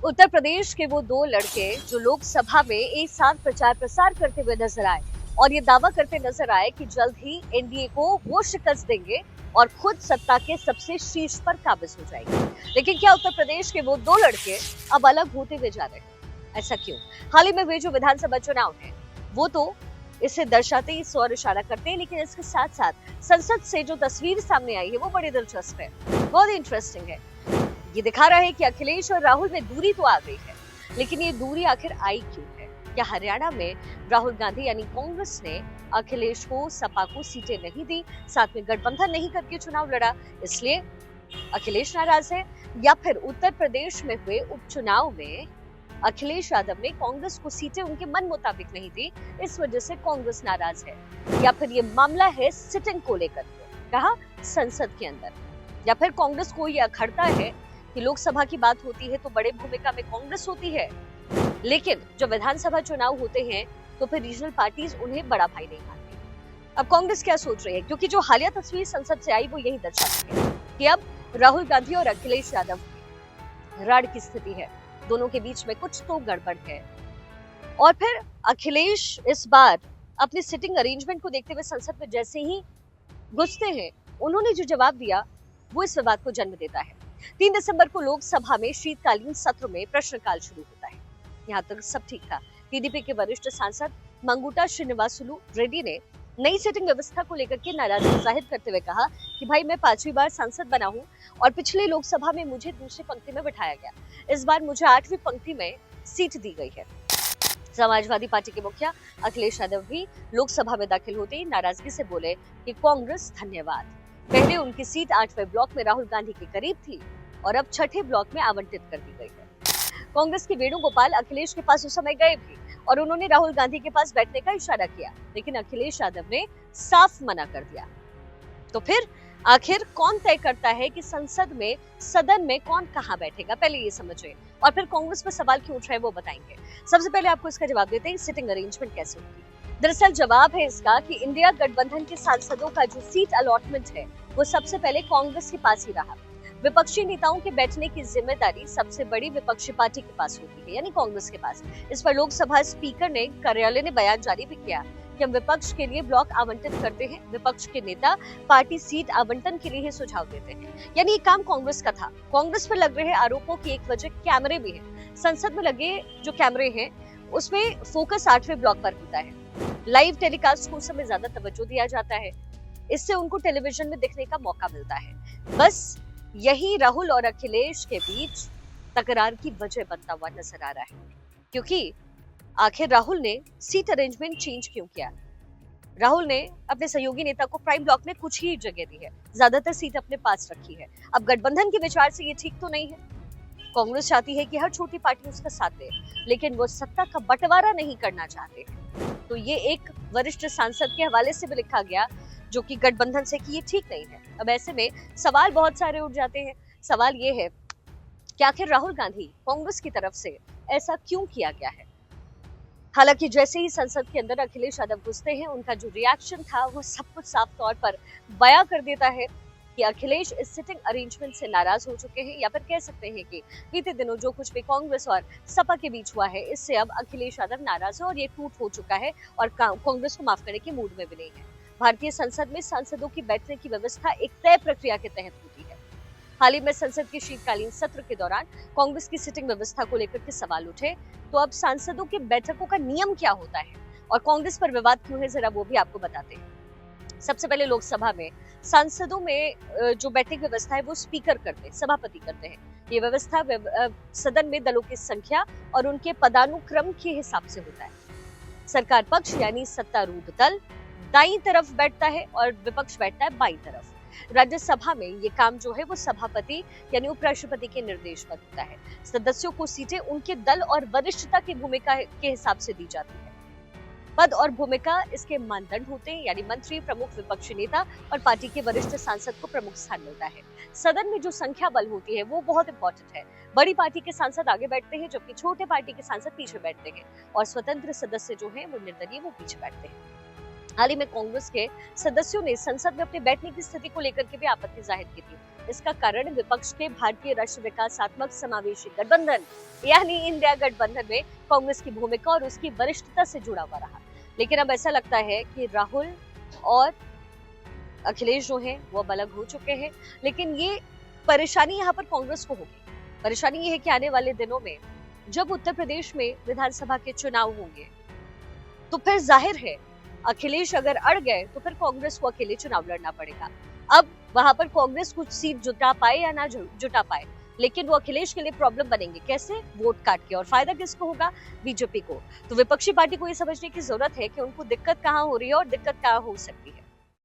उत्तर प्रदेश के वो दो लड़के जो लोकसभा में एक साथ प्रचार प्रसार करते हुए नजर आए और ये दावा करते नजर आए कि जल्द ही एनडीए को वो शिकस्त देंगे और खुद सत्ता के सबसे शीर्ष पर काबिज हो जाएंगे। लेकिन क्या उत्तर प्रदेश के वो दो लड़के अब अलग होते हुए जा रहे हैं? ऐसा क्यों? हाल ही में हुए जो विधानसभा चुनाव है वो तो इसे दर्शाते ही इस ओर इशारा करते हैं, लेकिन इसके साथ साथ संसद से जो तस्वीर सामने आई है वो बड़ी दिलचस्प है, बहुत इंटरेस्टिंग है। ये दिखा रहा है कि अखिलेश और राहुल में दूरी तो आ गई है, लेकिन ये दूरी आखिर आई क्यों है? क्या हरियाणा में राहुल गांधी यानी कांग्रेस ने अखिलेश को, सपा को सीटें नहीं दी, साथ में गठबंधन नहीं करके चुनाव लड़ा, इसलिए अखिलेश नाराज है? या फिर उत्तर प्रदेश में हुए उपचुनाव में अखिलेश यादव ने कांग्रेस को सीटें उनके मन मुताबिक नहीं दी, इस वजह से कांग्रेस नाराज है? या फिर ये मामला है सिटिंग को लेकर के, कहा संसद के अंदर? या फिर कांग्रेस को यह अखड़ता है कि लोकसभा की बात होती है तो बड़े भूमिका में कांग्रेस होती है, लेकिन जब विधानसभा चुनाव होते हैं तो फिर रीजनल पार्टीज उन्हें बड़ा भाई नहीं मानती। अब कांग्रेस क्या सोच रही है? क्योंकि जो हालिया तस्वीर संसद से आई वो यही दर्शाती है कि अब राहुल गांधी और अखिलेश यादव राड़ की स्थिति है, दोनों के बीच में कुछ तो गड़बड़ है। और फिर अखिलेश इस बार अपनी सिटिंग अरेंजमेंट को देखते हुए संसद में जैसे ही घुसते हैं, उन्होंने जो जवाब दिया वो इस विवाद को जन्म देता है। 3 दिसंबर को लोकसभा में शीतकालीन सत्र में प्रश्नकाल शुरू होता है। यहाँ तक सब ठीक था। टीडीपी के वरिष्ठ सांसद मंगुटा श्रीनिवासुलु रेड्डी ने नई सीटिंग व्यवस्था को लेकर के नाराजगी जाहिर करते हुए कहा कि भाई मैं 5वीं बार सांसद बना हूँ और पिछली लोकसभा में मुझे दूसरी पंक्ति में बिठाया गया, इस बार मुझे 8वीं पंक्ति में सीट दी गई है। समाजवादी पार्टी के मुखिया अखिलेश यादव भी लोकसभा में दाखिल होते ही नाराजगी से बोले कि कांग्रेस धन्यवाद, पहले उनकी सीट 8वें ब्लॉक में राहुल गांधी के करीब थी और अब 6ठे ब्लॉक में आवंटित कर दी गई है। कांग्रेस के वेणुगोपाल अखिलेश के पास उस समय गए भी और उन्होंने राहुल गांधी के पास बैठने का इशारा किया, लेकिन अखिलेश यादव ने साफ मना कर दिया। तो फिर आखिर कौन तय करता है कि संसद में, सदन में कौन कहां बैठेगा? पहले ये समझिए और फिर कांग्रेस पर सवाल क्यों उठ रहे हैं वो बताएंगे। सबसे पहले आपको इसका जवाब देते हैं, सिटिंग अरेंजमेंट कैसे होगी। दरअसल जवाब है इसका कि इंडिया गठबंधन के सांसदों का जो सीट अलॉटमेंट है वो सबसे पहले कांग्रेस के पास ही रहा। विपक्षी नेताओं के बैठने की जिम्मेदारी सबसे बड़ी विपक्षी पार्टी के पास होती है, यानी कांग्रेस के पास। इस पर लोकसभा स्पीकर ने कार्यालय ने बयान जारी भी किया कि हम विपक्ष के लिए ब्लॉक आवंटित करते हैं, विपक्ष के नेता पार्टी सीट आवंटन के लिए ही सुझाव देते हैं। यानी ये काम कांग्रेस का था। कांग्रेस पर लग रहे आरोपों की एक वजह कैमरे भी है। संसद में लगे जो कैमरे हैं उसमें फोकस 8वें ब्लॉक पर होता है। लाइव टेलीकास्ट को उस समय ज्यादा तवज्जो दिया जाता है, इससे उनको टेलीविजन में दिखने का मौका मिलता है। बस यही राहुल और अखिलेश के बीच तकरार की वजह बनता हुआ नजर आ रहा है, क्योंकि आखिर राहुल ने सीट अरेंजमेंट चेंज क्यों किया? राहुल ने अपने सहयोगी नेता को प्राइम ब्लॉक में कुछ ही जगह दी है, ज्यादातर सीट अपने पास रखी है। अब गठबंधन के विचार से ये ठीक तो नहीं है। कांग्रेस चाहती है कि हर छोटी पार्टी उसका साथ दे, लेकिन वो सत्ता का बंटवारा नहीं करना चाहते। तो ये एक वरिष्ठ सांसद के हवाले से भी लिखा गया जो कि गठबंधन से कि ये ठीक नहीं है। अब ऐसे में सवाल बहुत सारे उठ जाते हैं। सवाल ये है कि आखिर राहुल गांधी, कांग्रेस की तरफ से ऐसा क्यों किया गया है? हालांकि जैसे ही संसद के अंदर अखिलेश यादव घुसते हैं, उनका जो रिएक्शन था वो सब कुछ साफ तौर पर बयां कर देता है कि अखिलेश इस सिटिंग अरेंजमेंट से नाराज हो चुके हैं, या फिर कह सकते हैं कि बीते दिनों जो कुछ भी कांग्रेस और सपा के बीच हुआ है इससे अब अखिलेश यादव नाराज है और ये टूट हो चुका है और कांग्रेस को माफ करने के मूड में भी नहीं है। भारतीय संसद में सांसदों की बैठने की व्यवस्था एक तय प्रक्रिया के तहत होती है। हाल ही में संसद के शीतकालीन सत्र के दौरान कांग्रेस की सिटिंग व्यवस्था को लेकर के सवाल उठे, तो अब सांसदों की बैठकों का नियम क्या होता है और कांग्रेस पर विवाद क्यों है, जरा वो भी आपको बताते हैं। सबसे पहले लोकसभा में सांसदों में जो बैठक की व्यवस्था है वो स्पीकर करते हैं, सभापति करते हैं। ये व्यवस्था सदन में दलों की संख्या और उनके पदानुक्रम के हिसाब से होता है। सरकार पक्ष यानी सत्तारूढ़ दल दाईं तरफ बैठता है और विपक्ष बैठता है बाईं तरफ। राज्यसभा में ये काम जो है वो सभापति यानी उपराष्ट्रपति के निर्देश पर होता है। सदस्यों को सीटें उनके दल और वरिष्ठता की भूमिका के हिसाब से दी जाती है। पद और भूमिका इसके मानदंड होते हैं, यानी मंत्री, प्रमुख विपक्षी नेता और पार्टी के वरिष्ठ सांसद को प्रमुख स्थान मिलता है। सदन में जो संख्या बल होती है वो बहुत इंपॉर्टेंट है। बड़ी पार्टी के सांसद आगे बैठते हैं जबकि छोटे पार्टी के सांसद पीछे बैठते हैं और स्वतंत्र सदस्य जो है वो निर्दलीय वो पीछे बैठते हैं। हाल ही में कांग्रेस के सदस्यों ने संसद में अपने बैठने की स्थिति को लेकर के भी आपत्ति जाहिर की थी। इसका कारण विपक्ष के भारतीय राष्ट्र विकासात्मक समावेशी गठबंधन यानी इंडिया गठबंधन में कांग्रेस की भूमिका और उसकी वरिष्ठता से जुड़ा हुआ रहा। लेकिन अब ऐसा लगता है कि राहुल और अखिलेश जो हैं वो अब अलग हो चुके हैं। लेकिन ये परेशानी यहाँ पर कांग्रेस को होगी। परेशानी ये है कि आने वाले दिनों में जब उत्तर प्रदेश में विधानसभा के चुनाव होंगे तो फिर जाहिर है अखिलेश अगर अड़ गए तो फिर कांग्रेस को अकेले चुनाव लड़ना पड़ेगा। अब वहां पर कांग्रेस कुछ सीट जुटा पाए या ना जुटा पाए, लेकिन वो अखिलेश के लिए प्रॉब्लम बनेंगे। कैसे? वोट काट के। और फायदा किसको होगा? बीजेपी को। तो विपक्षी पार्टी को ये समझने की जरूरत है कि उनको दिक्कत कहाँ हो रही है और दिक्कत कहाँ हो सकती है।